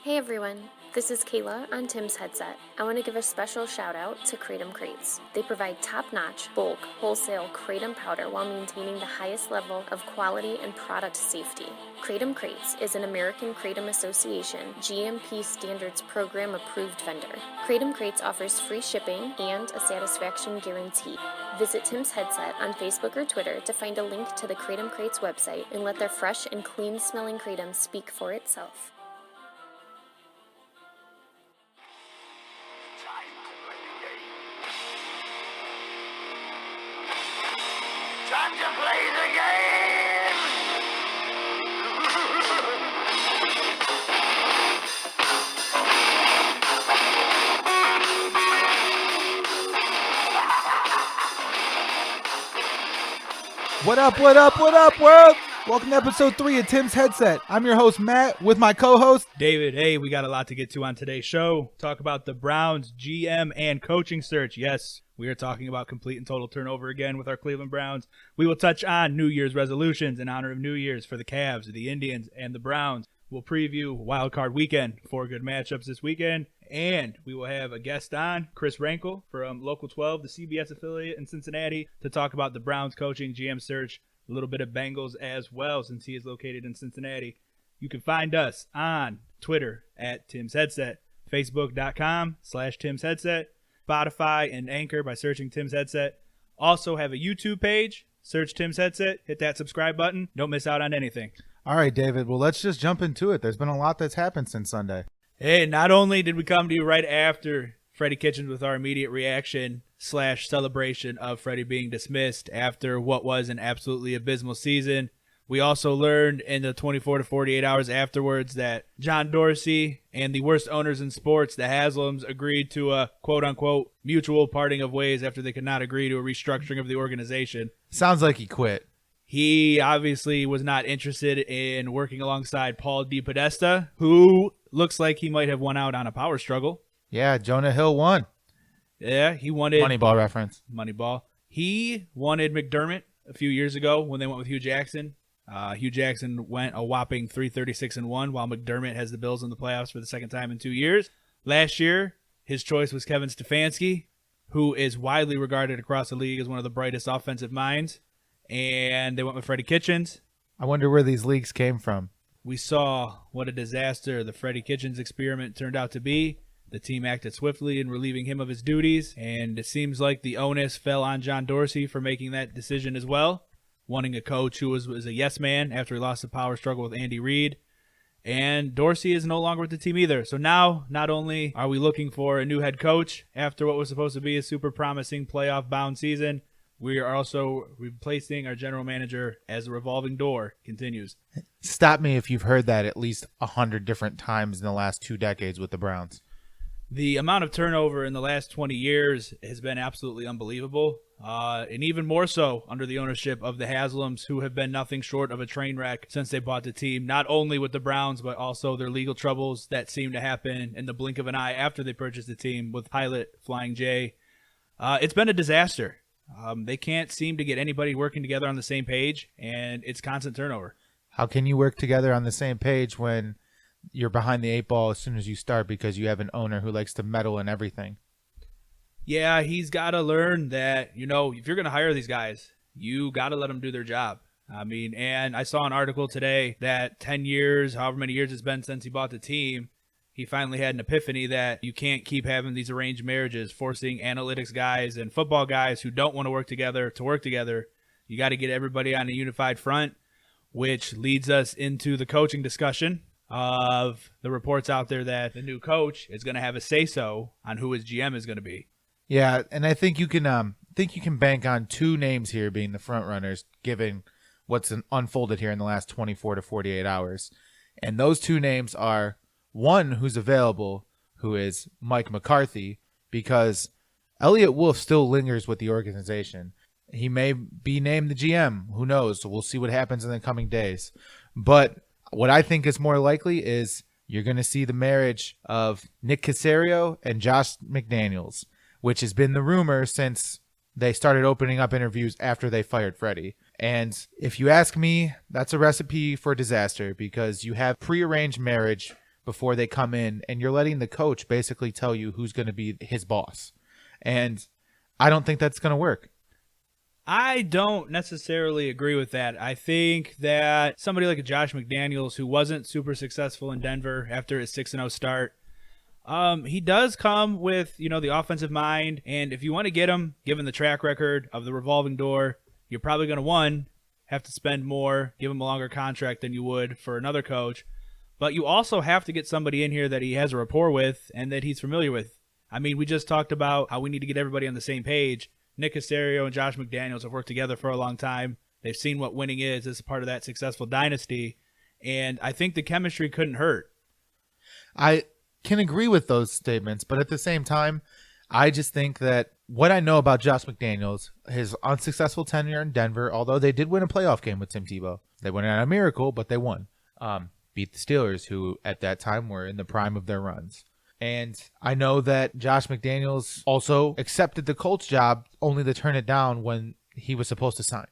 Hey everyone, this is Kayla on Tim's Headset. I want to give a special shout out to Kratom Krates. They provide top-notch, bulk, wholesale Kratom powder while maintaining the highest level of quality and product safety. Kratom Krates is an American Kratom Association GMP Standards Program approved vendor. Kratom Krates offers free shipping and a satisfaction guarantee. Visit Tim's Headset on Facebook or Twitter to find a link to the Kratom Krates website and let their fresh and clean-smelling Kratom speak for itself. Time to play the game! What up, world? Welcome to episode 3 of Tim's Headset. I'm your host, Matt, with my co-host, David. Hey, we got a lot to get to on today's show. Talk about the Browns GM and coaching search. Yes, we are talking about complete and total turnover again with our Cleveland Browns. We will touch on New Year's resolutions in honor of New Year's for the Cavs, the Indians, and the Browns. We'll preview Wild Card Weekend, 4 good matchups this weekend. And we will have a guest on, Chris Renkel from Local 12, the CBS affiliate in Cincinnati, to talk about the Browns coaching GM search, a little bit of Bengals as well, since he is located in Cincinnati. You can find us on Twitter at Tim's Headset, Facebook.com/Tim's Headset, Spotify and Anchor by searching Tim's Headset. Also have a YouTube page. Search Tim's Headset. Hit that subscribe button. Don't miss out on anything. All right, David. Well, let's just jump into it. There's been a lot that's happened since Sunday. Hey, not only did we come to you right after Freddie Kitchens with our immediate reaction / celebration of Freddie being dismissed after what was an absolutely abysmal season, we also learned in the 24 to 48 hours afterwards that John Dorsey and the worst owners in sports, the Haslams, agreed to a quote-unquote mutual parting of ways after they could not agree to a restructuring of the organization. Sounds like he quit. He obviously was not interested in working alongside Paul DePodesta, who looks like he might have won out on a power struggle. Yeah, Jonah Hill won. Yeah, he wanted... Moneyball reference. Moneyball. He wanted McDermott a few years ago when they went with Hugh Jackson. Hugh Jackson went a whopping 336-1, while McDermott has the Bills in the playoffs for the second time in 2 years. Last year, his choice was Kevin Stefanski, who is widely regarded across the league as one of the brightest offensive minds. And they went with Freddie Kitchens. I wonder where these leaks came from. We saw what a disaster the Freddie Kitchens experiment turned out to be. The team acted swiftly in relieving him of his duties, and it seems like the onus fell on John Dorsey for making that decision as well, wanting a coach who was a yes man after he lost the power struggle with Andy Reid. And Dorsey is no longer with the team either. So now, not only are we looking for a new head coach after what was supposed to be a super promising playoff-bound season, we are also replacing our general manager as the revolving door continues. Stop me if you've heard that at least 100 different times in the last 2 decades with the Browns. The amount of turnover in the last 20 years has been absolutely unbelievable, and even more so under the ownership of the Haslams, who have been nothing short of a train wreck since they bought the team, not only with the Browns, but also their legal troubles that seemed to happen in the blink of an eye after they purchased the team with Pilot, Flying J. It's been a disaster. They can't seem to get anybody working together on the same page, and it's constant turnover. How can you work together on the same page when you're behind the 8 ball as soon as you start because you have an owner who likes to meddle in everything? Yeah, he's got to learn that, if you're going to hire these guys, you got to let them do their job. I mean, and I saw an article today that 10 years, however many years it's been since he bought the team, he finally had an epiphany that you can't keep having these arranged marriages, forcing analytics guys and football guys who don't want to work together. You got to get everybody on a unified front, which leads us into the coaching discussion of the reports out there that the new coach is going to have a say-so on who his GM is going to be. Yeah, and I think you can bank on 2 names here being the front runners, given what's unfolded here in the last 24 to 48 hours. And those 2 names are one who's available, who is Mike McCarthy, because Elliot Wolf still lingers with the organization. He may be named the GM. Who knows? So we'll see what happens in the coming days. But what I think is more likely is you're going to see the marriage of Nick Caserio and Josh McDaniels, which has been the rumor since they started opening up interviews after they fired Freddie. And if you ask me, that's a recipe for disaster because you have prearranged marriage before they come in, and you're letting the coach basically tell you who's going to be his boss. And I don't think that's going to work. I don't necessarily agree with that. I think that somebody like a Josh McDaniels, who wasn't super successful in Denver after his 6-0 start, he does come with, the offensive mind. And if you want to get him, given the track record of the revolving door, you're probably going to, have to spend more, give him a longer contract than you would for another coach. But you also have to get somebody in here that he has a rapport with and that he's familiar with. I mean, we just talked about how we need to get everybody on the same page. Nick Caserio and Josh McDaniels have worked together for a long time. They've seen what winning is as part of that successful dynasty. And I think the chemistry couldn't hurt. I can agree with those statements, but at the same time, I just think that what I know about Josh McDaniels, his unsuccessful tenure in Denver, although they did win a playoff game with Tim Tebow. They went on a miracle, but they won. Beat the Steelers, who at that time were in the prime of their runs. And I know that Josh McDaniels also accepted the Colts job only to turn it down when he was supposed to sign.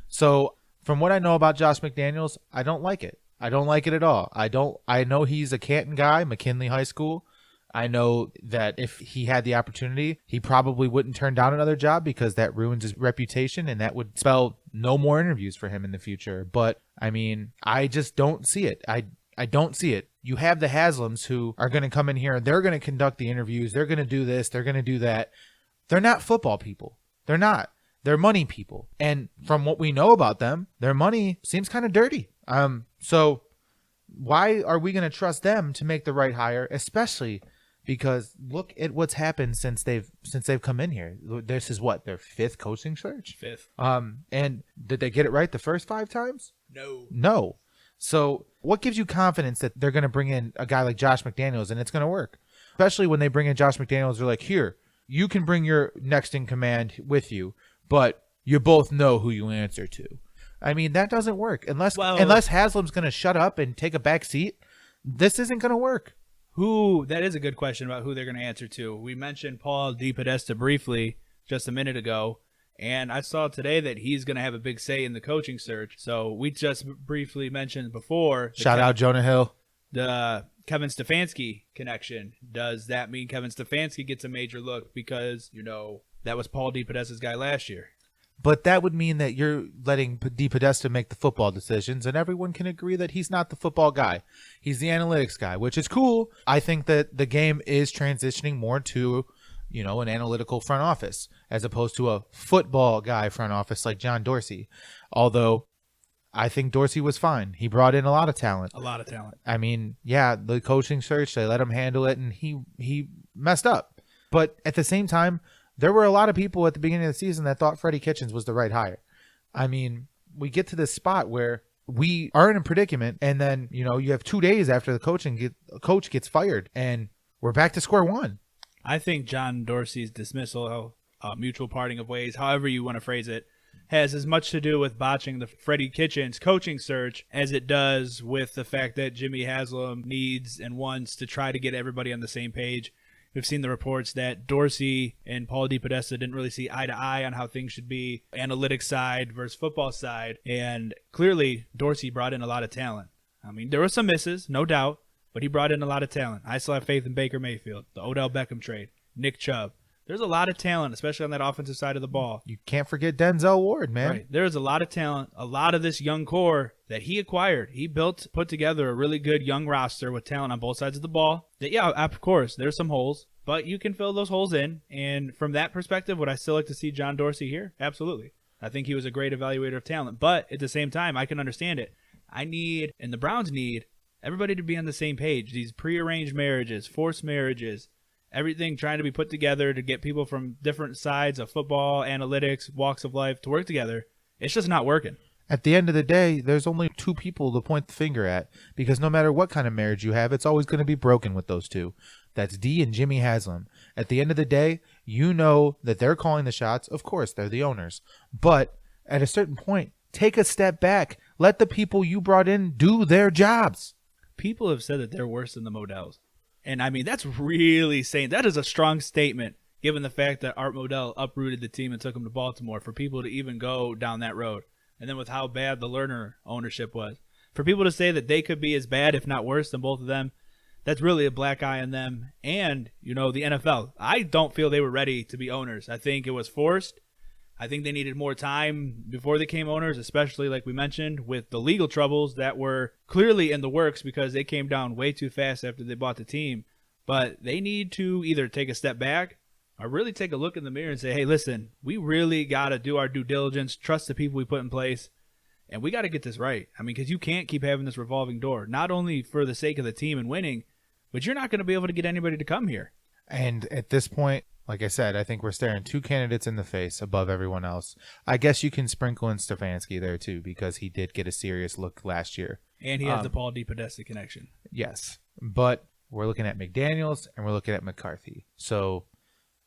So from what I know about Josh McDaniels, I don't like it. I don't like it at all. I know he's a Canton guy, McKinley High School. I know that if he had the opportunity, he probably wouldn't turn down another job because that ruins his reputation and that would spell no more interviews for him in the future. But I mean, I just don't see it. I don't see it. You have the Haslams who are going to come in here and they're going to conduct the interviews. They're going to do this. They're going to do that. They're not football people. They're not. They're money people. And from what we know about them, their money seems kind of dirty. So why are we going to trust them to make the right hire, especially because look at what's happened since they've come in here. This is what, their fifth coaching search? Fifth. And did they get it right the first 5 times? No. So what gives you confidence that they're going to bring in a guy like Josh McDaniels and it's going to work? Especially when they bring in Josh McDaniels, they're like, here, you can bring your next in command with you, but you both know who you answer to. I mean, that doesn't work. Unless Haslam's going to shut up and take a back seat, this isn't going to work. That is a good question about who they're going to answer to. We mentioned Paul DePodesta briefly just a minute ago, and I saw today that he's going to have a big say in the coaching search. So we just briefly mentioned before. Shout out Jonah Hill. The Kevin Stefanski connection. Does that mean Kevin Stefanski gets a major look because, that was Paul DePodesta's guy last year? But that would mean that you're letting DePodesta make the football decisions, and everyone can agree that he's not the football guy. He's the analytics guy, which is cool. I think that the game is transitioning more to, an analytical front office as opposed to a football guy front office like John Dorsey. Although I think Dorsey was fine. He brought in a lot of talent. I mean, yeah, the coaching search, they let him handle it, and he messed up. But at the same time, there were a lot of people at the beginning of the season that thought Freddie Kitchens was the right hire. I mean, we get to this spot where we are in a predicament, and then, you have 2 days after the coach gets fired, and we're back to square one. I think John Dorsey's dismissal, mutual parting of ways, however you want to phrase it, has as much to do with botching the Freddie Kitchens coaching search as it does with the fact that Jimmy Haslam needs and wants to try to get everybody on the same page. We've seen the reports that Dorsey and Paul DePodesta didn't really see eye to eye on how things should be, analytics side versus football side. And clearly, Dorsey brought in a lot of talent. I mean, there were some misses, no doubt, but he brought in a lot of talent. I still have faith in Baker Mayfield, the Odell Beckham trade, Nick Chubb. There's a lot of talent, especially on that offensive side of the ball. You can't forget Denzel Ward, man. Right. There's a lot of talent, a lot of this young core that he acquired. He put together a really good young roster with talent on both sides of the ball. Yeah, of course, there's some holes, but you can fill those holes in. And from that perspective, would I still like to see John Dorsey here? Absolutely. I think he was a great evaluator of talent. But at the same time, I can understand it. And the Browns need everybody to be on the same page. These prearranged marriages, forced marriages, everything trying to be put together to get people from different sides of football, analytics, walks of life to work together. It's just not working. At the end of the day, there's only 2 people to point the finger at, because no matter what kind of marriage you have, it's always going to be broken with those 2. That's D and Jimmy Haslam. At the end of the day, you know that they're calling the shots. Of course, they're the owners. But at a certain point, take a step back. Let the people you brought in do their jobs. People have said that they're worse than the Modells. And I mean, that's really saying, that is a strong statement, given the fact that Art Modell uprooted the team and took him to Baltimore, for people to even go down that road. And then with how bad the Lerner ownership was, for people to say that they could be as bad, if not worse, than both of them, that's really a black eye on them. And, the NFL, I don't feel they were ready to be owners. I think it was forced. I think they needed more time before they became owners, especially like we mentioned with the legal troubles that were clearly in the works because they came down way too fast after they bought the team. But they need to either take a step back or really take a look in the mirror and say, hey, listen, we really got to do our due diligence, trust the people we put in place, and we got to get this right. I mean, because you can't keep having this revolving door, not only for the sake of the team and winning, but you're not going to be able to get anybody to come here. And at this point, like I said, I think we're staring two candidates in the face above everyone else. I guess you can sprinkle in Stefanski there too, because he did get a serious look last year. And he has the Paul DePodesta connection. Yes. But we're looking at McDaniels and we're looking at McCarthy. So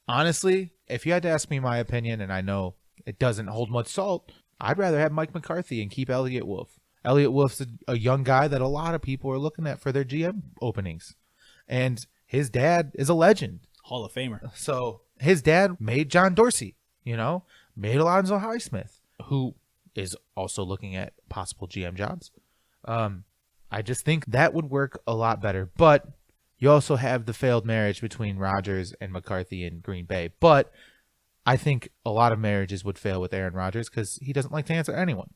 honestly, if you had to ask me my opinion, and I know it doesn't hold much salt, I'd rather have Mike McCarthy and keep Elliott Wolf. Elliott Wolf's a young guy that a lot of people are looking at for their GM openings. And his dad is a legend. Hall of Famer. So his dad made John Dorsey, made Alonzo Highsmith, who is also looking at possible GM jobs. I just think that would work a lot better. But you also have the failed marriage between Rodgers and McCarthy in Green Bay. But I think a lot of marriages would fail with Aaron Rodgers because he doesn't like to answer anyone.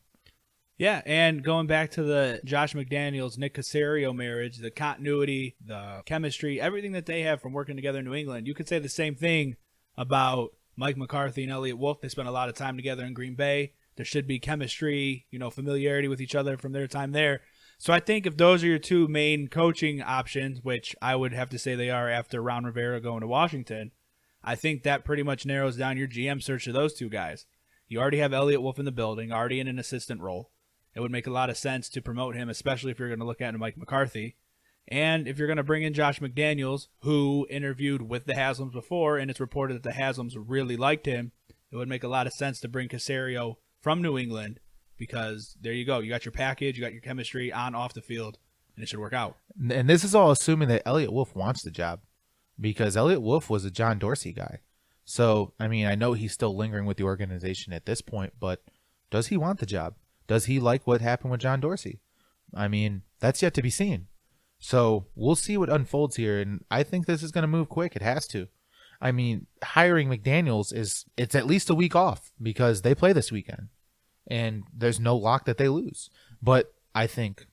Yeah, and going back to the Josh McDaniels, Nick Caserio marriage, the continuity, the chemistry, everything that they have from working together in New England, you could say the same thing about Mike McCarthy and Elliott Wolf. They spent a lot of time together in Green Bay. There should be chemistry, familiarity with each other from their time there. So I think if those are your two main coaching options, which I would have to say they are after Ron Rivera going to Washington, I think that pretty much narrows down your GM search to those two guys. You already have Elliott Wolf in the building, already in an assistant role. It would make a lot of sense to promote him, especially if you're going to look at Mike McCarthy. And if you're going to bring in Josh McDaniels, who interviewed with the Haslams before, and it's reported that the Haslams really liked him, it would make a lot of sense to bring Caserio from New England because there you go. You got your package, you got your chemistry on, off the field, and it should work out. And this is all assuming that Elliott Wolf wants the job because Elliott Wolf was a John Dorsey guy. So, I mean, I know he's still lingering with the organization at this point, but does he want the job? Does he like what happened with John Dorsey? I mean, that's yet to be seen. So we'll see what unfolds here, and I think this is going to move quick. It has to. I mean, hiring McDaniels it's at least a week off because they play this weekend, and there's no lock that they lose. But I think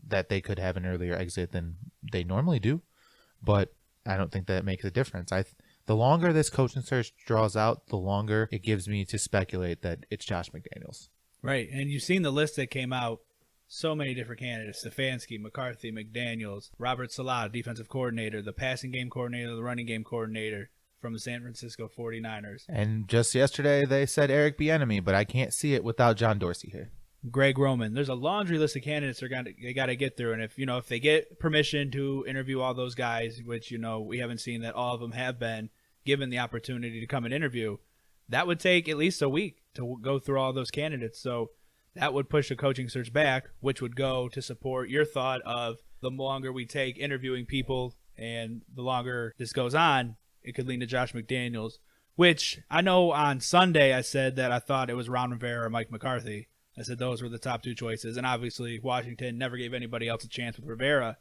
that they could have an earlier exit than they normally do, but I don't think that makes a difference. The longer this coaching search draws out, the longer it gives me to speculate that it's Josh McDaniels. Right, and you've seen the list that came out. So many different candidates: Stefanski, McCarthy, McDaniels, Robert Saleh, defensive coordinator, the passing game coordinator, the running game coordinator from the San Francisco 49ers. And just yesterday they said Eric Bieniemy, but I can't see it without John Dorsey here. Greg Roman. There's a laundry list of candidates they got to get through, and if they get permission to interview all those guys, which we haven't seen that all of them have been given the opportunity to come and interview, that would take at least a week to go through all those candidates. So that would push the coaching search back, which would go to support your thought of the longer we take interviewing people and the longer this goes on, it could lean to Josh McDaniels, which I know on Sunday I said that I thought it was Ron Rivera or Mike McCarthy. I said those were the top two choices, and obviously Washington never gave anybody else a chance with Rivera.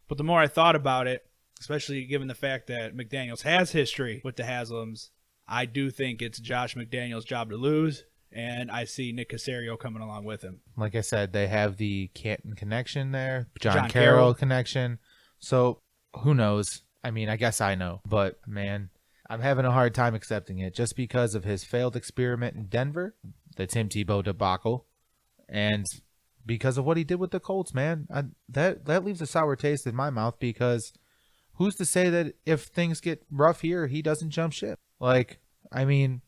But the more I thought about it, especially given the fact that McDaniels has history with the Haslams, I do think it's Josh McDaniels' job to lose, and I see Nick Caserio coming along with him. Like I said, they have the Canton connection there, John Carroll connection. So who knows? I mean, I guess I know, but man, I'm having a hard time accepting it just because of his failed experiment in Denver, the Tim Tebow debacle, and because of what he did with the Colts, man. That leaves a sour taste in my mouth because who's to say that if things get rough here, he doesn't jump ship? Like, I mean,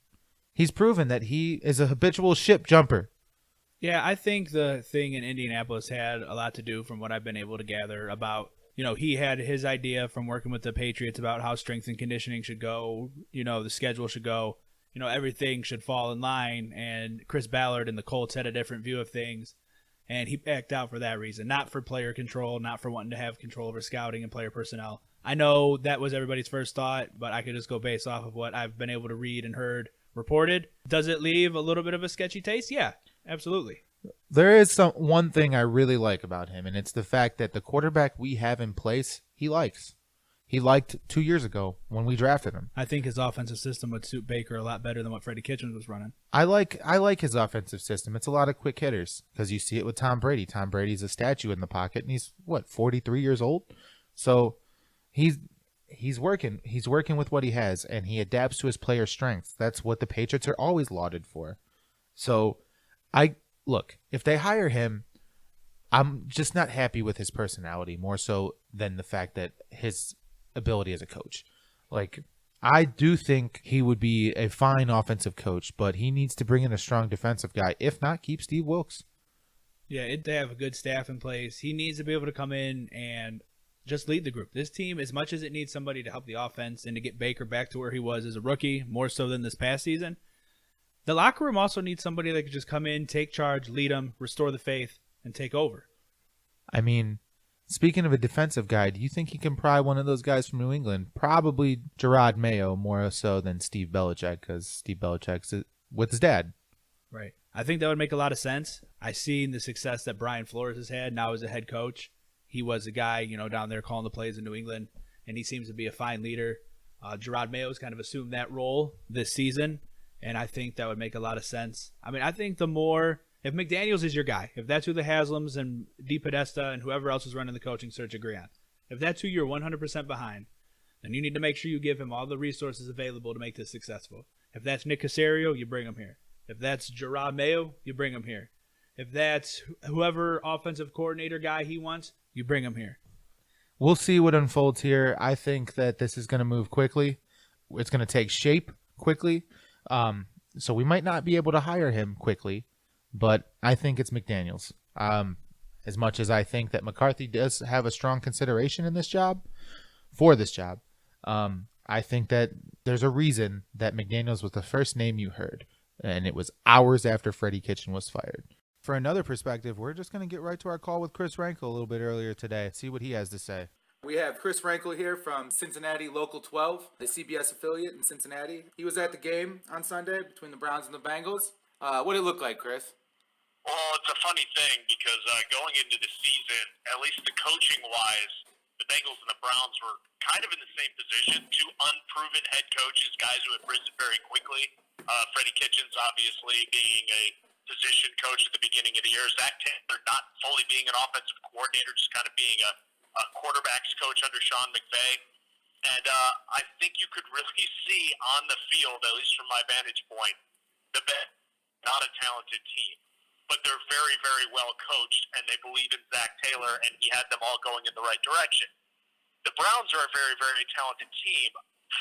he's proven that he is a habitual ship jumper. Yeah, I think the thing in Indianapolis had a lot to do from what I've been able to gather about, he had his idea from working with the Patriots about how strength and conditioning should go, the schedule should go, everything should fall in line. And Chris Ballard and the Colts had a different view of things. And he backed out for that reason, not for player control, not for wanting to have control over scouting and player personnel. I know that was everybody's first thought, but I could just go based off of what I've been able to read and heard reported. Does it leave a little bit of a sketchy taste? Yeah, absolutely. There is one thing I really like about him, and it's the fact that the quarterback we have in place, he likes. He liked 2 years ago when we drafted him. I think his offensive system would suit Baker a lot better than what Freddie Kitchens was running. I like his offensive system. It's a lot of quick hitters because you see it with Tom Brady. Tom Brady's a statue in the pocket, and he's 43 years old. So he's working with what he has, and he adapts to his player strengths. That's what the Patriots are always lauded for. So if they hire him, I'm just not happy with his personality more so than the fact that his ability as a coach. Like, I do think he would be a fine offensive coach, but he needs to bring in a strong defensive guy. If not, keep Steve Wilkes. Yeah, they have a good staff in place. He needs to be able to come in and just lead the group. This team, as much as it needs somebody to help the offense and to get Baker back to where he was as a rookie, more so than this past season, the locker room also needs somebody that could just come in, take charge, lead them, restore the faith, and take over. I mean, speaking of a defensive guy, do you think he can pry one of those guys from New England? Probably Gerard Mayo more so than Steve Belichick, because Steve Belichick's with his dad. Right. I think that would make a lot of sense. I seen the success that Brian Flores has had now as a head coach. He was a guy, down there calling the plays in New England, and he seems to be a fine leader. Gerard Mayo's kind of assumed that role this season, and I think that would make a lot of sense. I mean, I think if McDaniels is your guy, if that's who the Haslams and DePodesta and whoever else is running the coaching search agree on, if that's who you're 100% behind, then you need to make sure you give him all the resources available to make this successful. If that's Nick Caserio, you bring him here. If that's Gerard Mayo, you bring him here. If that's whoever offensive coordinator guy he wants, you bring him here. We'll see what unfolds here. I think that this is going to move quickly. It's going to take shape quickly. So we might not be able to hire him quickly, but I think it's McDaniels. As much as I think that McCarthy does have a strong consideration in this job, I think that there's a reason that McDaniels was the first name you heard, and it was hours after Freddie Kitchen was fired. For another perspective, we're just going to get right to our call with Chris Renkel a little bit earlier today, see what he has to say. We have Chris Renkel here from Cincinnati Local 12, the CBS affiliate in Cincinnati. He was at the game on Sunday between the Browns and the Bengals. What did it look like, Chris? Well, it's a funny thing because going into the season, at least the coaching-wise, the Bengals and the Browns were kind of in the same position. Two unproven head coaches, guys who had risen very quickly. Freddie Kitchens obviously being a position coach at the beginning of the year. Zach Taylor not fully being an offensive coordinator, just kind of being a quarterback's coach under Sean McVay. And I think you could really see on the field, at least from my vantage point, the Bengals not a talented team, but they're very, very well coached, and they believe in Zach Taylor, and he had them all going in the right direction. The Browns are a very, very talented team.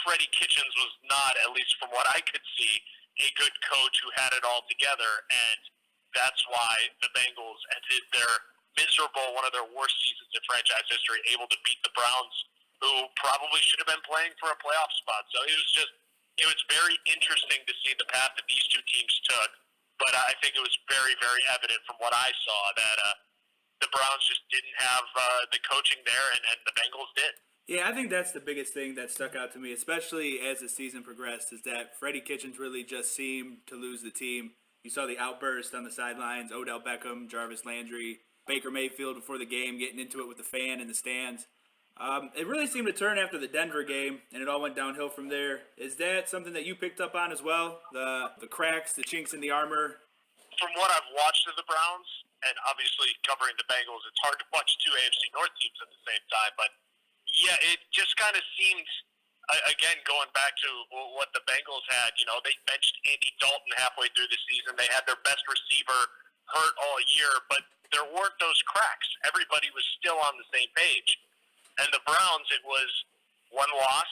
Freddie Kitchens was not, at least from what I could see, a good coach who had it all together, and that's why the Bengals ended their miserable, one of their worst seasons in franchise history, able to beat the Browns, who probably should have been playing for a playoff spot. So it was very interesting to see the path that these two teams took. But I think it was very, very evident from what I saw that the Browns just didn't have the coaching there, and the Bengals did. Yeah, I think that's the biggest thing that stuck out to me, especially as the season progressed, is that Freddie Kitchens really just seemed to lose the team. You saw the outburst on the sidelines, Odell Beckham, Jarvis Landry, Baker Mayfield before the game, getting into it with the fan in the stands. It really seemed to turn after the Denver game, and it all went downhill from there. Is that something that you picked up on as well? The cracks, the chinks in the armor? From what I've watched of the Browns, and obviously covering the Bengals, it's hard to watch two AFC North teams at the same time. But, yeah, it just kind of seemed, again, going back to what the Bengals had, they benched Andy Dalton halfway through the season. They had their best receiver hurt all year, but there weren't those cracks. Everybody was still on the same page. And the Browns, it was one loss.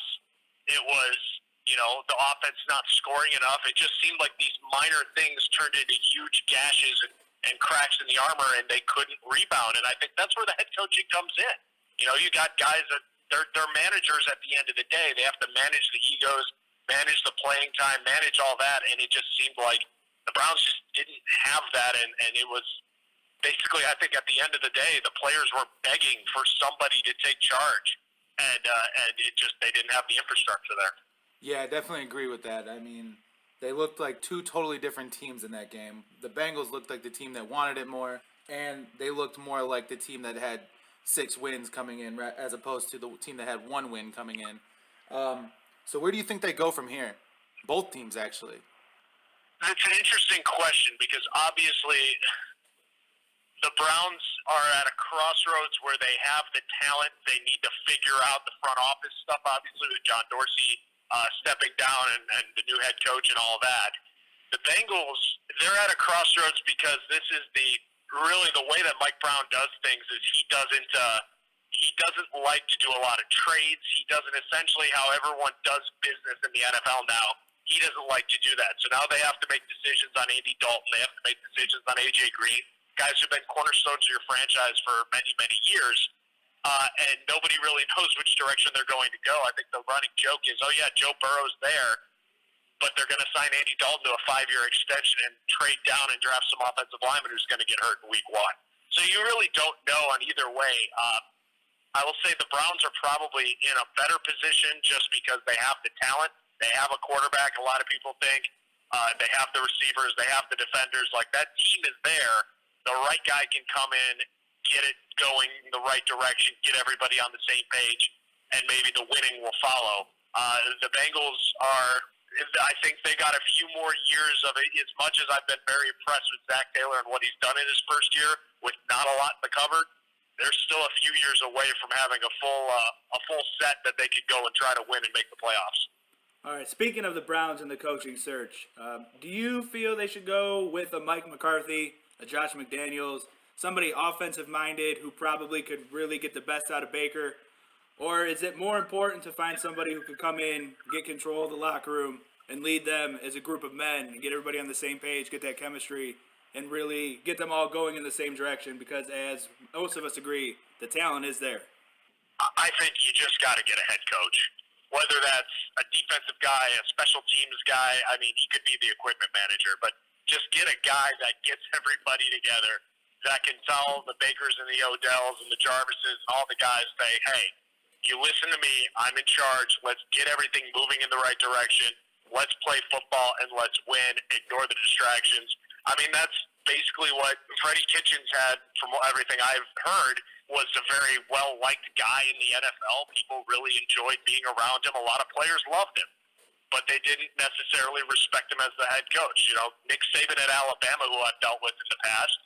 It was, the offense not scoring enough. It just seemed like these minor things turned into huge gashes and cracks in the armor, and they couldn't rebound. And I think that's where the head coaching comes in. You got guys that they're managers at the end of the day. They have to manage the egos, manage the playing time, manage all that. And it just seemed like the Browns just didn't have that. And it was basically, I think at the end of the day, the players were begging for somebody to take charge, and they didn't have the infrastructure there. Yeah, I definitely agree with that. I mean, they looked like two totally different teams in that game. The Bengals looked like the team that wanted it more, and they looked more like the team that had 6 wins coming in, as opposed to the team that had 1 win coming in. So where do you think they go from here? Both teams, actually. It's an interesting question because obviously the Browns are at a crossroads where they have the talent. They need to figure out the front office stuff, obviously, with John Dorsey stepping down and the new head coach and all that. The Bengals, they're at a crossroads because this is really the way that Mike Brown does things is he doesn't like to do a lot of trades. He doesn't essentially how everyone does business in the NFL now. He doesn't like to do that. So now they have to make decisions on Andy Dalton. They have to make decisions on A.J. Green, guys who've been cornerstones of your franchise for many, many years. And nobody really knows which direction they're going to go. I think the running joke is, oh, yeah, Joe Burrow's there, but they're going to sign Andy Dalton to a 5-year extension and trade down and draft some offensive lineman who's going to get hurt in week 1. So you really don't know on either way. I will say the Browns are probably in a better position just because they have the talent. They have a quarterback, a lot of people think. They have the receivers. They have the defenders. Like, that team is there. The right guy can come in, get it going in the right direction, get everybody on the same page, and maybe the winning will follow. The Bengals are, I think they got a few more years of it. As much as I've been very impressed with Zach Taylor and what he's done in his first year with not a lot in the cupboard, they're still a few years away from having a full set that they could go and try to win and make the playoffs. All right, speaking of the Browns and the coaching search, do you feel they should go with a Mike McCarthy, a Josh McDaniels, somebody offensive-minded who probably could really get the best out of Baker? Or is it more important to find somebody who could come in, get control of the locker room, and lead them as a group of men and get everybody on the same page, get that chemistry, and really get them all going in the same direction? Because as most of us agree, the talent is there. I think you just got to get a head coach. Whether that's a defensive guy, a special teams guy, I mean, he could be the equipment manager, but just get a guy that gets everybody together, that can tell the Bakers and the Odells and the Jarvises and all the guys, say, hey, you listen to me, I'm in charge, let's get everything moving in the right direction, let's play football and let's win, ignore the distractions. I mean, that's basically what Freddie Kitchens had, from everything I've heard, was a very well-liked guy in the NFL. People really enjoyed being around him. A lot of players loved him, but they didn't necessarily respect him as the head coach. You know, Nick Saban at Alabama, who I've dealt with in the past,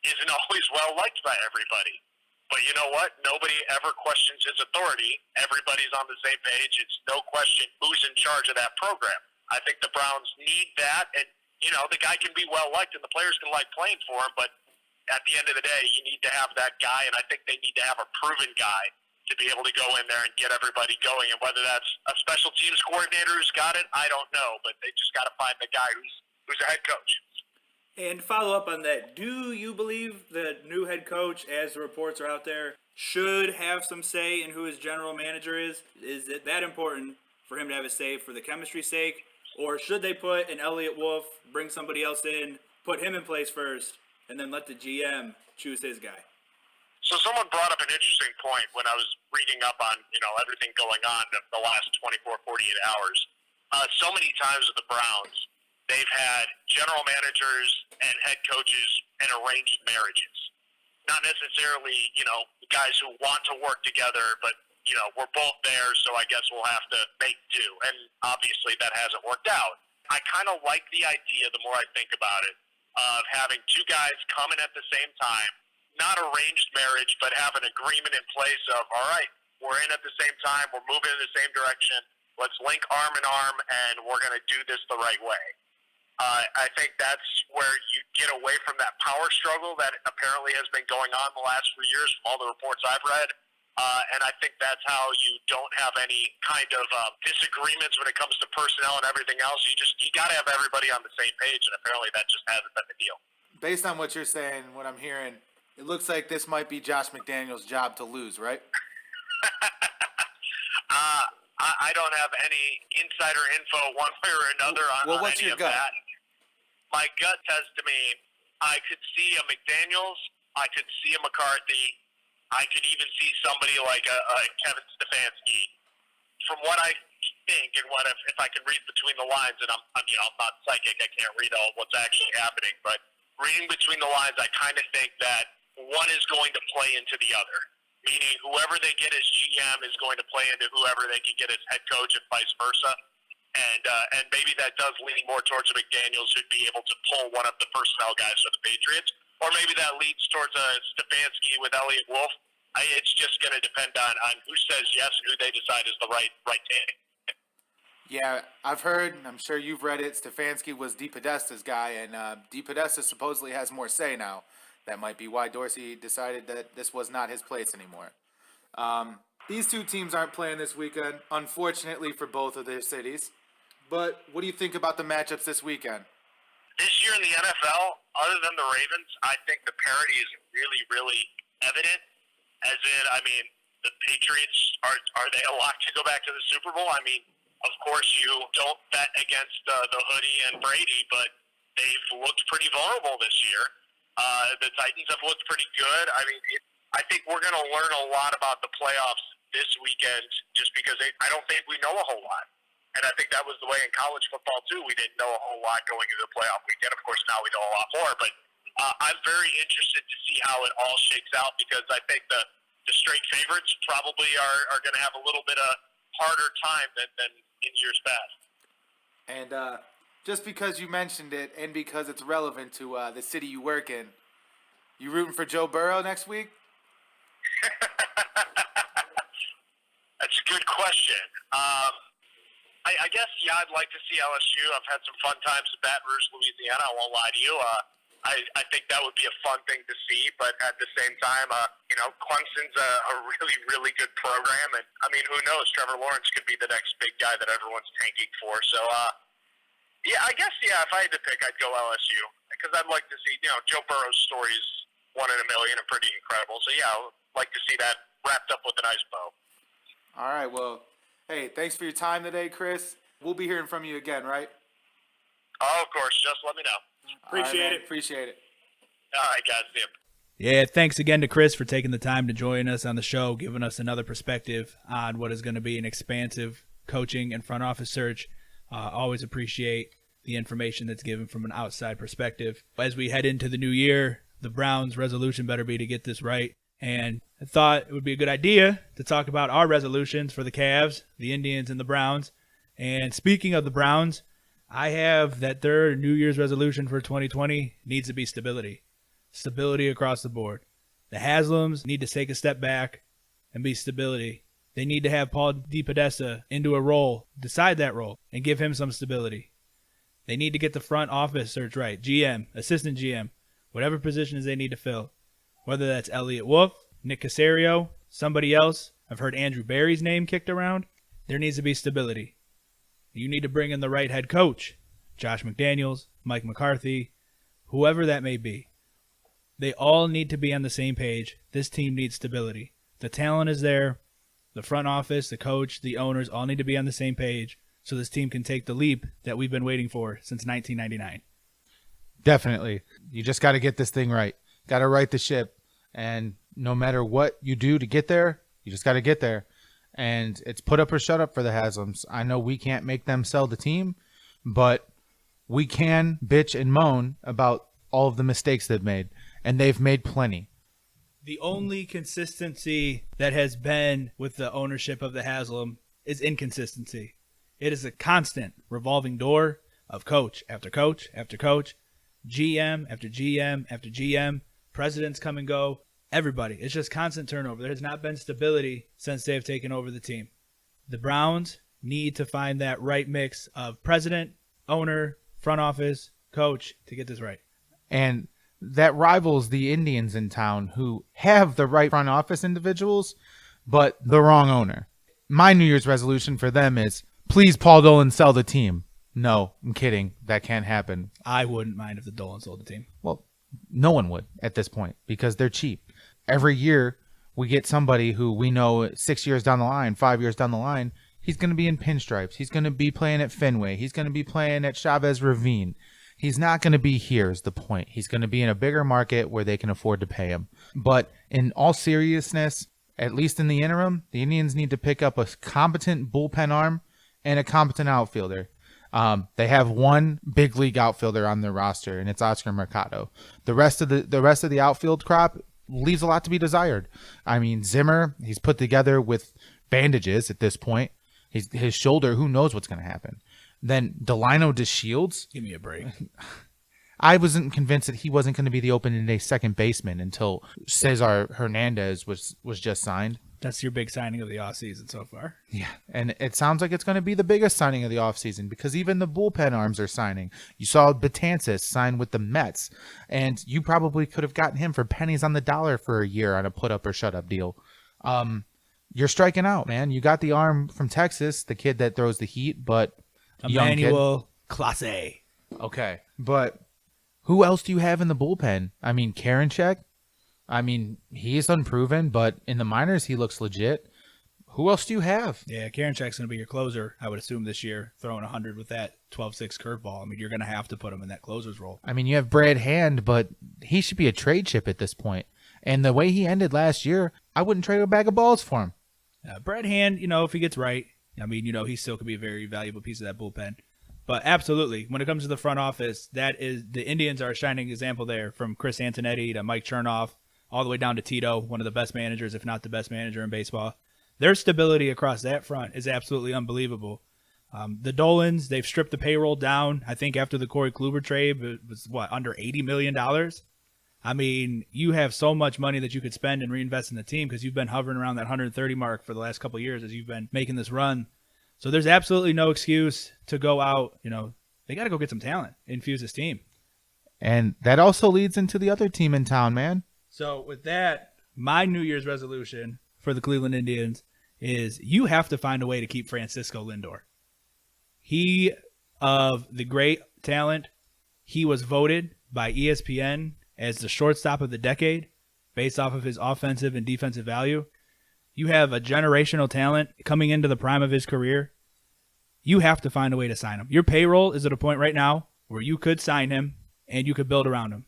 isn't always well-liked by everybody. But you know what? Nobody ever questions his authority. Everybody's on the same page. It's no question who's in charge of that program. I think the Browns need that, and, you know, the guy can be well-liked and the players can like playing for him, but at the end of the day, you need to have that guy, and I think they need to have a proven guy to be able to go in there and get everybody going. And whether that's a special teams coordinator who's got it, I don't know, but they just got to find the guy who's a head coach. And follow up on that, do you believe the new head coach, as the reports are out there, should have some say in who his general manager is? Is it that important for him to have a say for the chemistry's sake? Or should they put an Elliott Wolf, bring somebody else in, put him in place first, and then let the GM choose his guy? So someone brought up an interesting point when I was reading up on, you know, everything going on the last 24, 48 hours. So many times with the Browns, they've had general managers and head coaches and arranged marriages. Not necessarily, you know, guys who want to work together, but, you know, we're both there, so I guess we'll have to make do. And obviously that hasn't worked out. I kind of like the idea, the more I think about it, of having two guys coming at the same time, not arranged marriage, but have an agreement in place of, all right, we're in at the same time, we're moving in the same direction, let's link arm in arm, and we're going to do this the right way. I think that's where you get away from that power struggle that apparently has been going on the last few years from all the reports I've read. And I think that's how you don't have any kind of disagreements when it comes to personnel and everything else. You got to have everybody on the same page, and apparently that just hasn't been the deal. Based on what you're saying, what I'm hearing, it looks like this might be Josh McDaniels' job to lose, right? I don't have any insider info one way or another on what's any your of gut? that. My gut says to me, I could see a McDaniels, I could see a McCarthy, I could even see somebody like a Kevin Stefanski. From what I think, and what if I can read between the lines, and I'm not psychic, I can't read all what's actually happening, but reading between the lines, I kind of think that one is going to play into the other. meaning whoever they get as GM is going to play into whoever they can get as head coach and vice versa. And maybe that does lean more towards a McDaniels who'd be able to pull one of the personnel guys for the Patriots. Or maybe that leads towards a Stefanski with Elliott Wolf. It's just going to depend on who says yes and who they decide is the right take. Yeah, I've heard, I'm sure you've read it, Stefanski was DePodesta's guy, and DePodesta supposedly has more say now. That might be why Dorsey decided that this was not his place anymore. These two teams aren't playing this weekend, unfortunately for both of their cities. But what do you think about the matchups this weekend? This year in the NFL, other than the Ravens, I think the parity is really, really evident. As in, I mean, the Patriots, are they a lock to go back to the Super Bowl? I mean, of course you don't bet against the hoodie and Brady, but they've looked pretty vulnerable this year. The Titans have looked pretty good. I mean, I think we're going to learn a lot about the playoffs this weekend just because I don't think we know a whole lot. And I think that was the way in college football, too. We didn't know a whole lot going into the playoff weekend. Of course, now we know a lot more. But I'm very interested to see how it all shakes out because I think the straight favorites probably are going to have a little bit of harder time than in years past. And just because you mentioned it and because it's relevant to the city you work in, you rooting for Joe Burrow next week? That's a good question. I guess, yeah, I'd like to see LSU. I've had some fun times in Baton Rouge, Louisiana. I won't lie to you. I think that would be a fun thing to see, but at the same time, Clemson's a really, really good program, and I mean, who knows? Trevor Lawrence could be the next big guy that everyone's tanking for. So, yeah, I guess, if I had to pick, I'd go LSU because I'd like to see, Joe Burrow's story is one in a million and pretty incredible. So, yeah, I'd like to see that wrapped up with a nice bow. All right, well, hey, thanks for your time today, Chris. We'll be hearing from you again, right? Oh, of course. Just let me know. Appreciate it. Appreciate it. All right, guys. See you. Yeah, thanks again to Chris for taking the time to join us on the show, giving us another perspective on what is going to be an expansive coaching and front office search. Always appreciate the information that's given from an outside perspective. As we head into the new year, the Browns' resolution better be to get this right. And I thought it would be a good idea to talk about our resolutions for the Cavs, the Indians, and the Browns. And speaking of the Browns, I have that their New Year's resolution for 2020 needs to be stability. Stability across the board. The Haslams need to take a step back and be stability. They need to have Paul DePodesta into a role, decide that role, and give him some stability. They need to get the front office search right. GM, assistant GM, whatever positions they need to fill. Whether that's Elliott Wolf, Nick Caserio, somebody else. I've heard Andrew Barry's name kicked around. There needs to be stability. You need to bring in the right head coach. Josh McDaniels, Mike McCarthy, whoever that may be. They all need to be on the same page. This team needs stability. The talent is there. The front office, the coach, the owners all need to be on the same page so this team can take the leap that we've been waiting for since 1999. Definitely. You just got to get this thing right. Got to right the ship. And no matter what you do to get there, you just got to get there. And it's put up or shut up for the Haslams. I know we can't make them sell the team, but we can bitch and moan about all of the mistakes they've made. And they've made plenty. The only consistency that has been with the ownership of the Haslam is inconsistency. It is a constant revolving door of coach after coach after coach, GM after GM after GM, presidents come and go, everybody. It's just constant turnover. There has not been stability since they have taken over the team. The Browns need to find that right mix of president, owner, front office, coach to get this right. And that rivals the Indians in town who have the right front office individuals, but the wrong owner. My New Year's resolution for them is, please, Paul Dolan, sell the team. No, I'm kidding. That can't happen. I wouldn't mind if the Dolan sold the team. Well, no one would at this point because they're cheap. Every year we get somebody who we know 6 years down the line, 5 years down the line, he's going to be in pinstripes. He's going to be playing at Fenway. He's going to be playing at Chavez Ravine. He's not going to be here is the point. He's going to be in a bigger market where they can afford to pay him. But in all seriousness, at least in the interim, the Indians need to pick up a competent bullpen arm and a competent outfielder. They have one big league outfielder on their roster, and it's Oscar Mercado. The rest of the outfield crop leaves a lot to be desired. I mean, Zimmer, he's put together with bandages at this point. His shoulder, who knows what's going to happen. Then Delino DeShields. Give me a break. I wasn't convinced that he wasn't going to be the opening day second baseman until Cesar Hernandez was just signed. That's your big signing of the offseason so far. Yeah, and it sounds like it's going to be the biggest signing of the offseason because even the bullpen arms are signing. You saw Betances sign with the Mets, and you probably could have gotten him for pennies on the dollar for a year on a put-up or shut-up deal. You're striking out, man. You got the arm from Texas, the kid that throws the heat, but Emmanuel Clase. Okay, but who else do you have in the bullpen? I mean, Karinchak. I mean, he's unproven, but in the minors, he looks legit. Who else do you have? Yeah, Karinchak's going to be your closer, I would assume, this year, throwing 100 with that 12-6 curveball. I mean, you're going to have to put him in that closer's role. I mean, you have Brad Hand, but he should be a trade chip at this point. And the way he ended last year, I wouldn't trade a bag of balls for him. Brad Hand, if he gets right, I mean, he still could be a very valuable piece of that bullpen. But absolutely, when it comes to the front office, the Indians are a shining example there, from Chris Antonetti to Mike Chernoff, all the way down to Tito, one of the best managers, if not the best manager in baseball. Their stability across that front is absolutely unbelievable. The Dolans, they've stripped the payroll down. I think after the Corey Kluber trade, it was, under $80 million? I mean, you have so much money that you could spend and reinvest in the team because you've been hovering around that 130 mark for the last couple of years as you've been making this run. So there's absolutely no excuse to go out. They got to go get some talent, infuse this team. And that also leads into the other team in town, man. So with that, my New Year's resolution for the Cleveland Indians is you have to find a way to keep Francisco Lindor. He, of the great talent, he was voted by ESPN as the shortstop of the decade based off of his offensive and defensive value. You have a generational talent coming into the prime of his career. You have to find a way to sign him. Your payroll is at a point right now where you could sign him and you could build around him.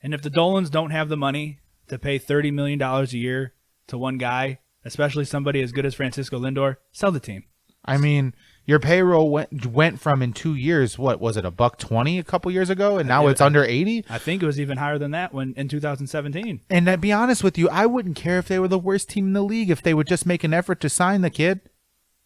And if the Dolans don't have the money to pay $30 million a year to one guy, especially somebody as good as Francisco Lindor, sell the team. I mean, your payroll went from in 2 years, what was it, $120 a couple years ago, and now it's under 80? I think it was even higher than that in 2017. And to be honest with you, I wouldn't care if they were the worst team in the league if they would just make an effort to sign the kid.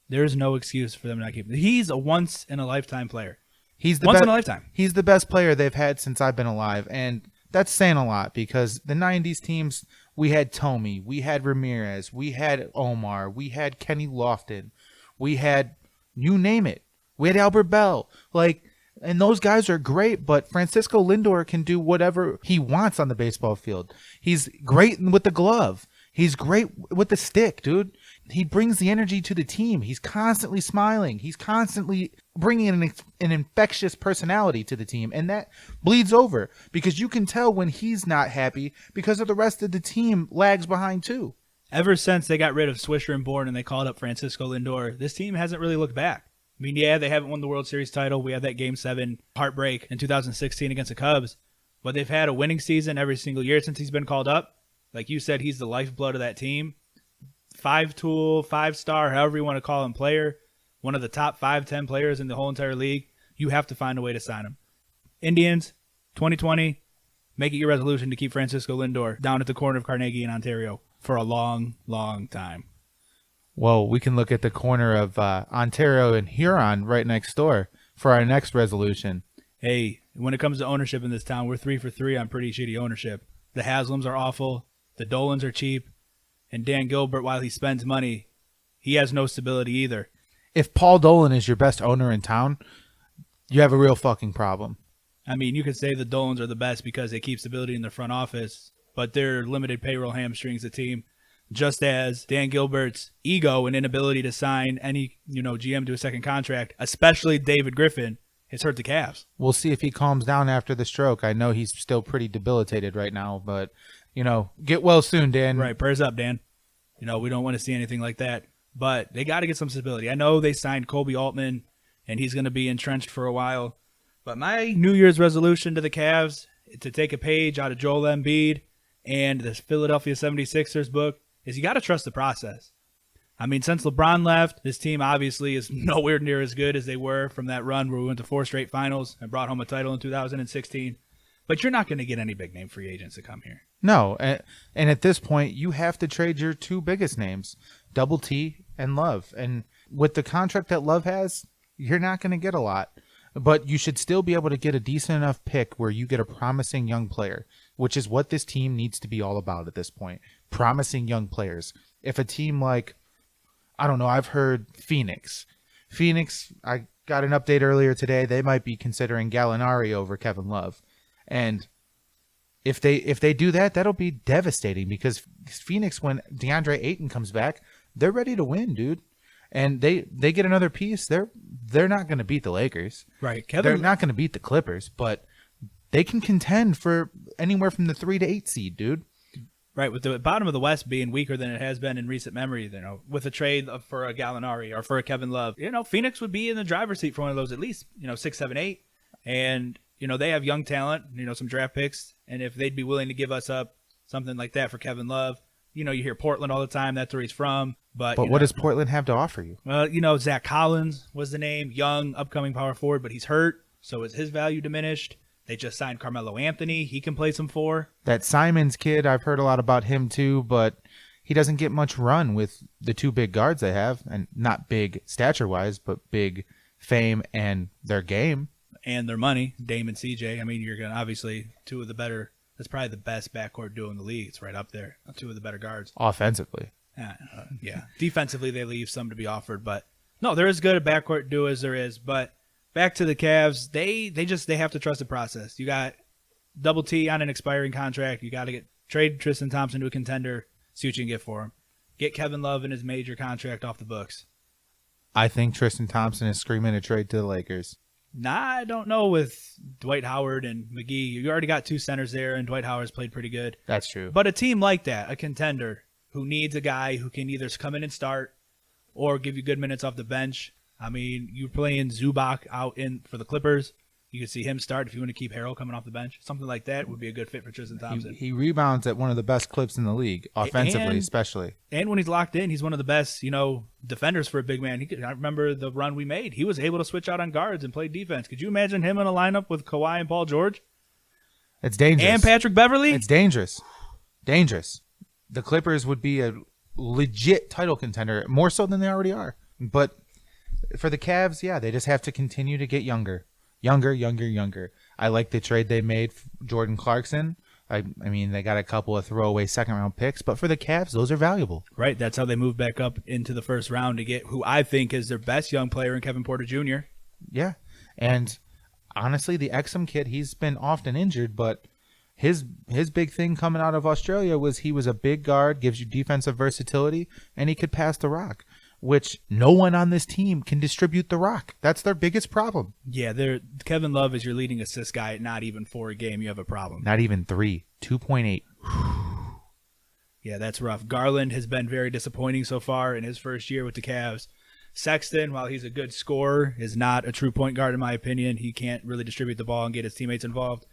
There's no excuse for them not keeping him. He's a once-in-a-lifetime player. He's the once in a lifetime. He's the best player they've had since I've been alive, and that's saying a lot because the 90s teams, we had Tomey, we had Ramirez, we had Omar, we had Kenny Lofton, we had, you name it, we had Albert Bell. And those guys are great, but Francisco Lindor can do whatever he wants on the baseball field. He's great with the glove. He's great with the stick, dude. He brings the energy to the team. He's constantly smiling. He's constantly bringing an infectious personality to the team, and that bleeds over because you can tell when he's not happy because of the rest of the team lags behind too. Ever since they got rid of Swisher and Bourne and they called up Francisco Lindor, this team hasn't really looked back. I mean, yeah, they haven't won the World Series title. We had that Game 7 heartbreak in 2016 against the Cubs, but they've had a winning season every single year since he's been called up. Like you said, he's the lifeblood of that team. 5-tool, 5-star, however you want to call him, player. One of the top 5-10 players in the whole entire league. You have to find a way to sign him. Indians, 2020, make it your resolution to keep Francisco Lindor down at the corner of Carnegie in Ontario for a long, long time. Well, we can look at the corner of Ontario and Huron right next door for our next resolution. Hey, when it comes to ownership in this town, we're 3 for 3 on pretty shitty ownership. The Haslams are awful. The Dolans are cheap. And Dan Gilbert, while he spends money, he has no stability either. If Paul Dolan is your best owner in town, you have a real fucking problem. I mean, you could say the Dolans are the best because they keep stability in their front office, but their limited payroll hamstrings the team, just as Dan Gilbert's ego and inability to sign any, GM to a second contract, especially David Griffin, has hurt the Cavs. We'll see if he calms down after the stroke. I know he's still pretty debilitated right now, but, get well soon, Dan. Right, prayers up, Dan. We don't want to see anything like that, but they got to get some stability. I know they signed Kobe Altman, and he's going to be entrenched for a while, but my New Year's resolution to the Cavs, to take a page out of Joel Embiid and the Philadelphia 76ers book, is you got to trust the process. I mean, since LeBron left, this team obviously is nowhere near as good as they were from that run where we went to 4 straight finals and brought home a title in 2016. But you're not going to get any big name free agents to come here. No, and at this point, you have to trade your two biggest names, Double T and Love. And with the contract that Love has, you're not going to get a lot. But you should still be able to get a decent enough pick where you get a promising young player, which is what this team needs to be all about at this point. Promising young players. If a team like, I don't know, I've heard Phoenix, I got an update earlier today. They might be considering Gallinari over Kevin Love. And if they do that, that'll be devastating because Phoenix, when DeAndre Ayton comes back, they're ready to win, dude. And they get another piece. They're not going to beat the Lakers. Right. They're not going to beat the Clippers, but they can contend for anywhere from the 3 to 8 seed, dude. Right, with the bottom of the West being weaker than it has been in recent memory, with a trade for a Gallinari or for a Kevin Love, Phoenix would be in the driver's seat for one of those at least, 6, 7, 8. And, they have young talent, some draft picks. And if they'd be willing to give us up something like that for Kevin Love, you hear Portland all the time. That's where he's from. But what does Portland have to offer you? Well, Zach Collins was the name, young, upcoming power forward, but he's hurt. So is his value diminished? They just signed Carmelo Anthony. He can play some 4. That Simons kid, I've heard a lot about him too, but he doesn't get much run with the two big guards they have. And not big stature-wise, but big fame and their game. And their money, Dame and CJ. I mean, you're going to obviously two of the better, that's probably the best backcourt duo in the league. It's right up there. Two of the better guards. Offensively. Yeah. Defensively, they leave some to be offered. But no, they're as good a backcourt duo as there is. But back to the Cavs, they have to trust the process. You got Double T on an expiring contract. You got to trade Tristan Thompson to a contender, see what you can get for him. Get Kevin Love and his major contract off the books. I think Tristan Thompson is screaming a trade to the Lakers. Nah, I don't know with Dwight Howard and McGee. You already got 2 centers there, and Dwight Howard's played pretty good. That's true. But a team like that, a contender who needs a guy who can either come in and start or give you good minutes off the bench. I mean, you're playing Zubac out in for the Clippers. You could see him start if you want to keep Harrell coming off the bench. Something like that would be a good fit for Tristan Thompson. He rebounds at one of the best clips in the league, offensively especially. And when he's locked in, he's one of the best, defenders for a big man. I remember the run we made. He was able to switch out on guards and play defense. Could you imagine him in a lineup with Kawhi and Paul George? It's dangerous. And Patrick Beverly? It's dangerous. Dangerous. The Clippers would be a legit title contender, more so than they already are. But for the Cavs, yeah, they just have to continue to get younger. Younger. I like the trade they made for Jordan Clarkson. I mean, they got a couple of throwaway second-round picks, but for the Cavs, those are valuable. Right, that's how they move back up into the first round to get who I think is their best young player in Kevin Porter Jr. Yeah, and honestly, the Exum kid, he's been often injured, but his big thing coming out of Australia was he was a big guard, gives you defensive versatility, and he could pass the rock, which no one on this team can distribute the rock. That's their biggest problem. Yeah, Kevin Love is your leading assist guy at not even 4 a game. You have a problem. Not even 3. 2.8. Yeah, that's rough. Garland has been very disappointing so far in his first year with the Cavs. Sexton, while he's a good scorer, is not a true point guard in my opinion. He can't really distribute the ball and get his teammates involved.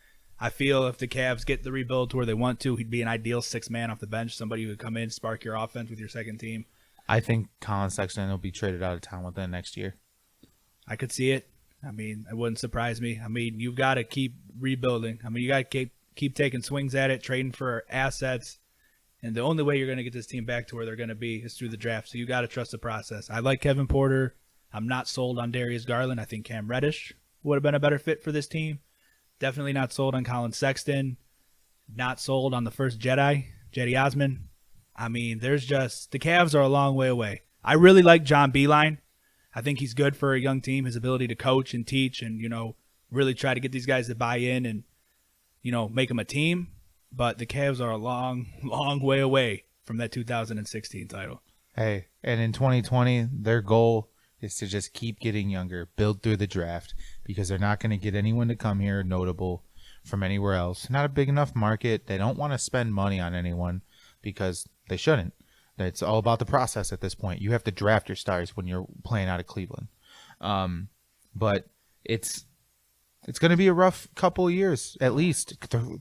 I feel if the Cavs get the rebuild to where they want to, he'd be an ideal 6th man off the bench, somebody who would come in, spark your offense with your second team. I think Colin Sexton will be traded out of town within next year. I could see it. I mean, it wouldn't surprise me. I mean, you've got to keep rebuilding. I mean, you got to keep taking swings at it, trading for assets. And the only way you're going to get this team back to where they're going to be is through the draft. So you got to trust the process. I like Kevin Porter. I'm not sold on Darius Garland. I think Cam Reddish would have been a better fit for this team. Definitely not sold on Colin Sexton. Not sold on the first Jetty Osman. I mean, the Cavs are a long way away. I really like John Beilein. I think he's good for a young team. His ability to coach and teach and, really try to get these guys to buy in and, make them a team. But the Cavs are a long, long way away from that 2016 title. Hey, and in 2020, their goal is to just keep getting younger, build through the draft, because they're not going to get anyone to come here notable from anywhere else. Not a big enough market. They don't want to spend money on anyone because they shouldn't. It's all about the process at this point. You have to draft your stars when you're playing out of Cleveland. But it's going to be a rough couple of years, at least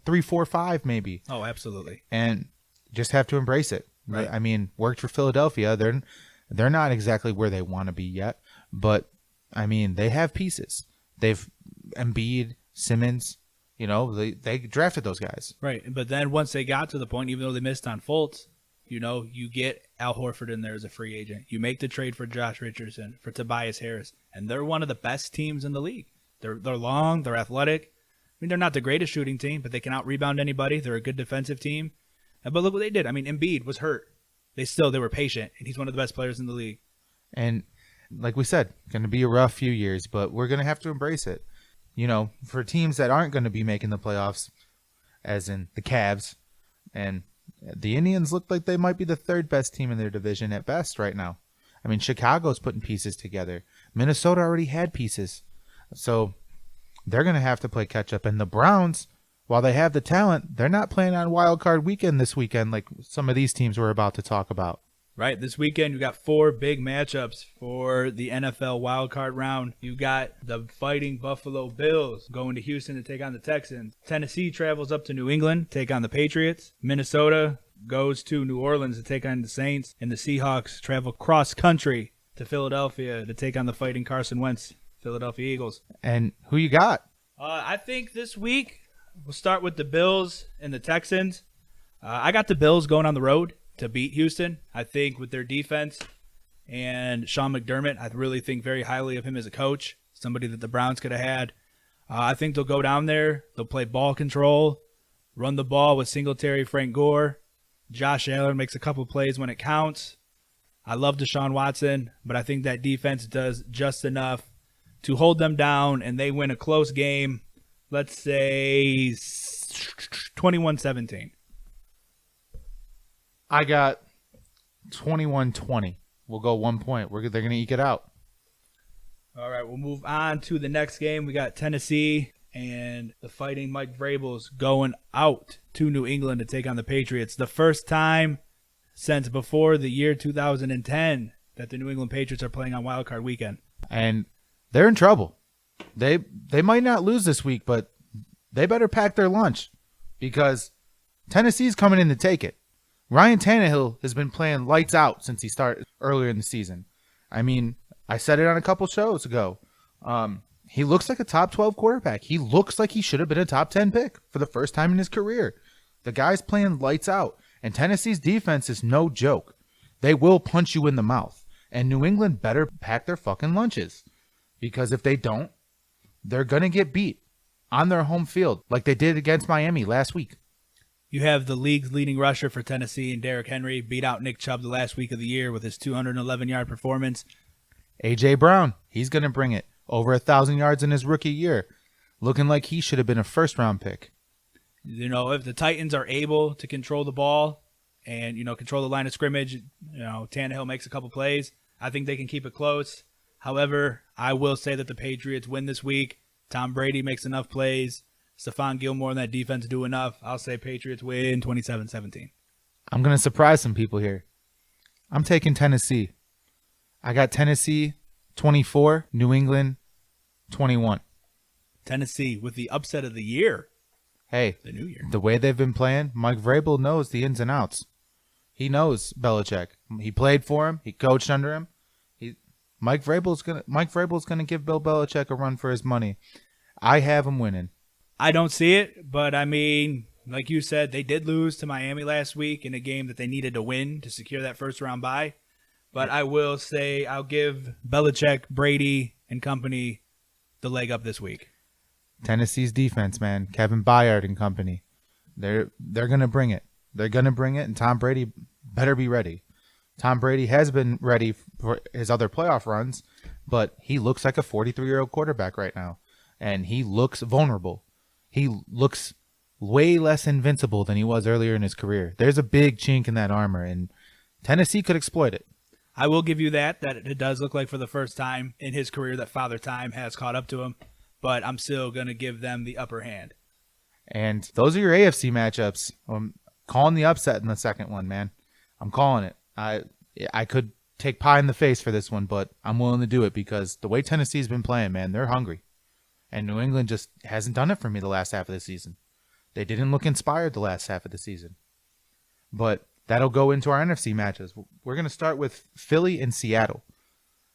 3, 4, 5, maybe. Oh, absolutely. And just have to embrace it. Right. I mean, worked for Philadelphia. They're not exactly where they want to be yet, but I mean, they have pieces. They've Embiid, Simmons, You know, they drafted those guys. Right. But then once they got to the point, even though they missed on Fultz, you know, you get Al Horford in there as a free agent. You make the trade for Josh Richardson, for Tobias Harris, and they're one of the best teams in the league. They're long, they're athletic. I mean, they're not the greatest shooting team, but they can out-rebound anybody. They're a good defensive team. But look what they did. I mean, Embiid was hurt. They were patient, and he's one of the best players in the league. And like we said, going to be a rough few years, but we're going to have to embrace it. You know, for teams that aren't going to be making the playoffs, as in the Cavs, and the Indians look like they might be the third best team in their division at best right now. I mean, Chicago's putting pieces together. Minnesota already had pieces. So they're going to have to play catch up. And the Browns, while they have the talent, they're not playing on wild card weekend this weekend like some of these teams we're about to talk about. Right, this weekend you got 4 big matchups for the NFL wildcard round. You got the Fighting Buffalo Bills going to Houston to take on the Texans. Tennessee travels up to New England to take on the Patriots. Minnesota goes to New Orleans to take on the Saints. And the Seahawks travel cross country to Philadelphia to take on the Fighting Carson Wentz Philadelphia Eagles. And who you got? I think this week we'll start with the Bills and the Texans. I got the Bills going on the road to beat Houston. I think with their defense and Sean McDermott, I really think very highly of him as a coach, somebody that the Browns could have had. I think they'll go down there. They'll play ball control, run the ball with Singletary, Frank Gore. Josh Allen makes a couple plays when it counts. I love Deshaun Watson, but I think that defense does just enough to hold them down, and they win a close game, let's say 21-17. I got 21-20. We'll go 1 point. They're going to eke it out. All right, we'll move on to the next game. We got Tennessee and the Fighting Mike Vrabels going out to New England to take on the Patriots. The first time since before the year 2010 that the New England Patriots are playing on Wild Card Weekend. And they're in trouble. They might not lose this week, but they better pack their lunch because Tennessee's coming in to take it. Ryan Tannehill has been playing lights out since he started earlier in the season. I mean, I said it on a couple shows ago. He looks like a top 12 quarterback. He looks like he should have been a top 10 pick for the first time in his career. The guy's playing lights out, and Tennessee's defense is no joke. They will punch you in the mouth, and New England better pack their fucking lunches because if they don't, they're going to get beat on their home field like they did against Miami last week. You have the league's leading rusher for Tennessee and Derrick Henry beat out Nick Chubb the last week of the year with his 211-yard performance. A.J. Brown, he's going to bring it. Over 1,000 yards in his rookie year. Looking like he should have been a first-round pick. You know, if the Titans are able to control the ball and, you know, control the line of scrimmage, you know, Tannehill makes a couple plays, I think they can keep it close. However, I will say that the Patriots win this week. Tom Brady makes enough plays. Stephon Gilmore and that defense do enough. I'll say Patriots win 27-17. I'm going to surprise some people here. I'm taking Tennessee. I got Tennessee 24, New England 21. Tennessee with the upset of the year. Hey, The new year. the way they've been playing, Mike Vrabel knows the ins and outs. He knows Belichick. He played for him. He coached under him. Mike Vrabel's gonna give Bill Belichick a run for his money. I have him winning. I don't see it, but I mean, like you said, they did lose to Miami last week in a game that they needed to win to secure that first round bye. But I will say I'll give Belichick, Brady, and company the leg up this week. Tennessee's defense, man, Kevin Byard and company, they're gonna bring it. They're gonna bring it, and Tom Brady better be ready. Tom Brady has been ready for his other playoff runs, but he looks like a 43-year-old quarterback right now, and he looks vulnerable. He looks way less invincible than he was earlier in his career. There's a big chink in that armor, and Tennessee could exploit it. I will give you that it does look like for the first time in his career that Father Time has caught up to him, but I'm still going to give them the upper hand. And those are your AFC matchups. I'm calling the upset in the second one, man. I'm calling it. I could take pie in the face for this one, but I'm willing to do it because the way Tennessee's been playing, man, they're hungry. And New England just hasn't done it for me the last half of the season. They didn't look inspired the last half of the season. But that'll go into our NFC matches. We're going to start with Philly and Seattle.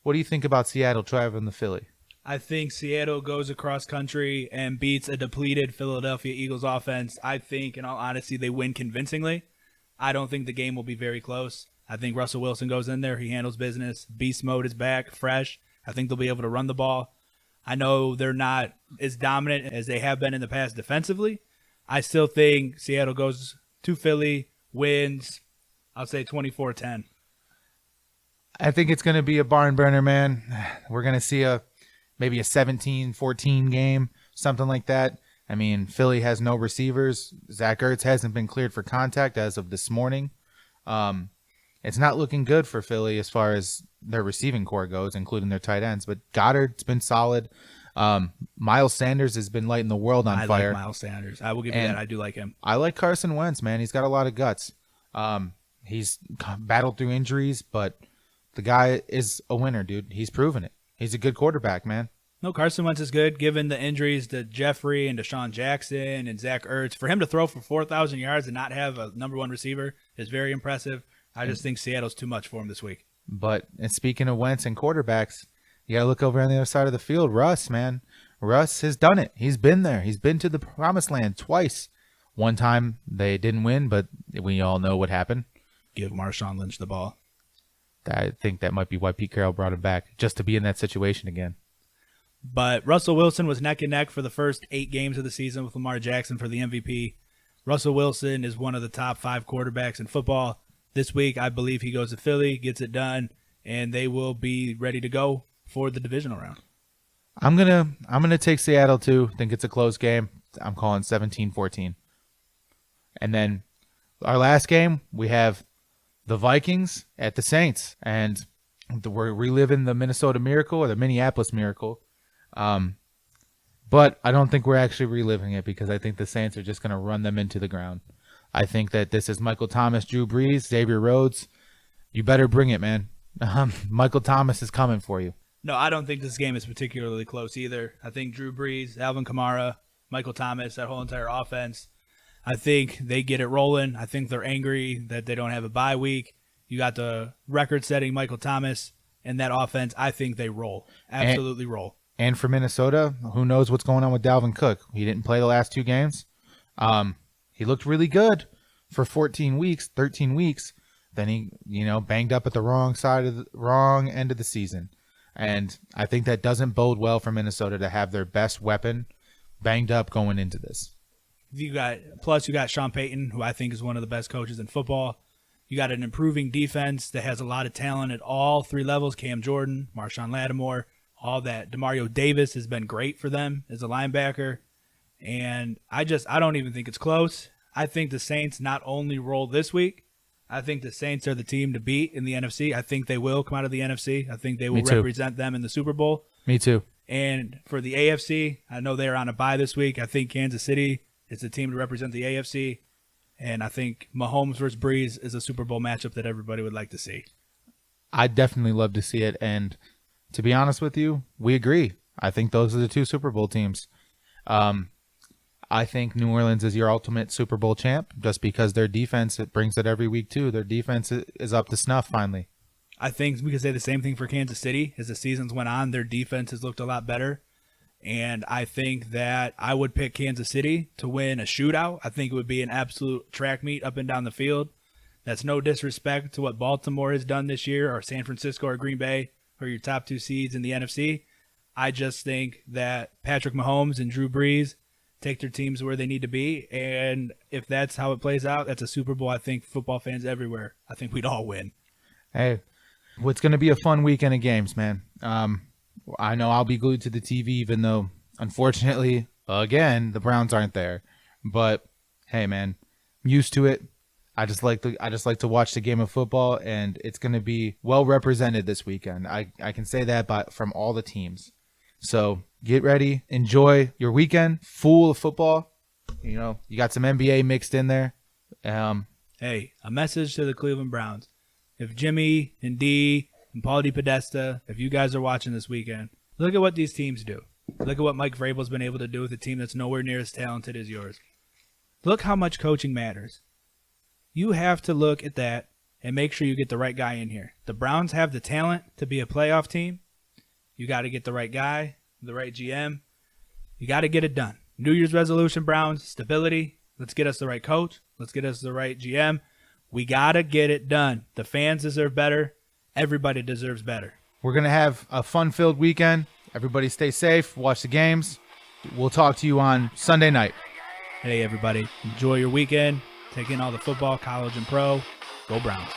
What do you think about Seattle traveling to Philly? I think Seattle goes across country and beats a depleted Philadelphia Eagles offense. I think, in all honesty, they win convincingly. I don't think the game will be very close. I think Russell Wilson goes in there. He handles business. Beast mode is back, fresh. I think they'll be able to run the ball. I know they're not as dominant as they have been in the past defensively. I still think Seattle goes to Philly, wins, I'll say 24-10. I think it's going to be a barn burner, man. We're going to see maybe a 17-14 game, something like that. I mean, Philly has no receivers. Zach Ertz hasn't been cleared for contact as of this morning. It's not looking good for Philly as far as their receiving core goes, including their tight ends. But Goddard's been solid. Miles Sanders has been lighting the world on fire. I like Miles Sanders. I will give you that. I do like him. I like Carson Wentz, man. He's got a lot of guts. He's battled through injuries, but the guy is a winner, dude. He's proven it. He's a good quarterback, man. No, Carson Wentz is good, given the injuries to Jeffrey and Deshaun Jackson and Zach Ertz. For him to throw for 4,000 yards and not have a number one receiver is very impressive. I just think Seattle's too much for him this week. But and speaking of Wentz and quarterbacks, you got to look over on the other side of the field. Russ, man. Russ has done it. He's been there. He's been to the promised land twice. One time they didn't win, but we all know what happened. Give Marshawn Lynch the ball. I think that might be why Pete Carroll brought him back, just to be in that situation again. But Russell Wilson was neck and neck for the first 8 games of the season with Lamar Jackson for the MVP. Russell Wilson is one of the top 5 quarterbacks in football. This week, I believe he goes to Philly, gets it done, and they will be ready to go for the divisional round. I'm gonna take Seattle too. Think it's a close game. I'm calling 17-14. And then our last game, we have the Vikings at the Saints, and we're reliving the Minnesota Miracle or the Minneapolis Miracle. But I don't think we're actually reliving it because I think the Saints are just going to run them into the ground. I think that this is Michael Thomas, Drew Brees, Xavier Rhodes. You better bring it, man. Michael Thomas is coming for you. No, I don't think this game is particularly close either. I think Drew Brees, Alvin Kamara, Michael Thomas, that whole entire offense, I think they get it rolling. I think they're angry that they don't have a bye week. You got the record-setting Michael Thomas and that offense. I think they roll. Absolutely roll. And for Minnesota, who knows what's going on with Dalvin Cook? He didn't play the last 2 games. He looked really good for 13 weeks. Then he, banged up at the wrong end of the season. And I think that doesn't bode well for Minnesota to have their best weapon banged up going into this. You got Sean Payton, who I think is one of the best coaches in football. You got an improving defense that has a lot of talent at all 3 levels. Cam Jordan, Marshawn Lattimore, all that. Demario Davis has been great for them as a linebacker. And I don't even think it's close. I think the Saints not only roll this week, I think the Saints are the team to beat in the NFC. I think they will come out of the NFC. I think they will represent them in the Super Bowl. Me too. And for the AFC, I know they're on a bye this week. I think Kansas City is the team to represent the AFC. And I think Mahomes versus Breeze is a Super Bowl matchup that everybody would like to see. I'd definitely love to see it. And to be honest with you, we agree. I think those are the 2 Super Bowl teams. I think New Orleans is your ultimate Super Bowl champ just because their defense, it brings it every week too. Their defense is up to snuff finally. I think we could say the same thing for Kansas City. As the seasons went on, their defense has looked a lot better. And I think that I would pick Kansas City to win a shootout. I think it would be an absolute track meet up and down the field. That's no disrespect to what Baltimore has done this year or San Francisco or Green Bay or your top 2 seeds in the NFC. I just think that Patrick Mahomes and Drew Brees take their teams where they need to be. And if that's how it plays out, that's a Super Bowl, I think, football fans everywhere. I think we'd all win. Hey, it's going to be a fun weekend of games, man. I know I'll be glued to the TV, even though, unfortunately, again, the Browns aren't there. But hey, man, I'm used to it. I just like to watch the game of football, and it's going to be well represented this weekend. I can say that from all the teams. So get ready, enjoy your weekend full of football. You got some NBA mixed in there. Hey, a message to the Cleveland Browns. If Jimmy and D and Paul DePodesta, if you guys are watching this weekend, look at what these teams do. Look at what Mike Vrabel's been able to do with a team that's nowhere near as talented as yours. Look how much coaching matters. You have to look at that and make sure you get the right guy in here. The Browns have the talent to be a playoff team. You got to get the right guy, the right GM. You got to get it done. New Year's resolution, Browns, stability. Let's get us the right coach. Let's get us the right GM. We got to get it done. The fans deserve better. Everybody deserves better. We're going to have a fun-filled weekend. Everybody stay safe. Watch the games. We'll talk to you on Sunday night. Hey, everybody. Enjoy your weekend. Take in all the football, college and pro. Go Browns.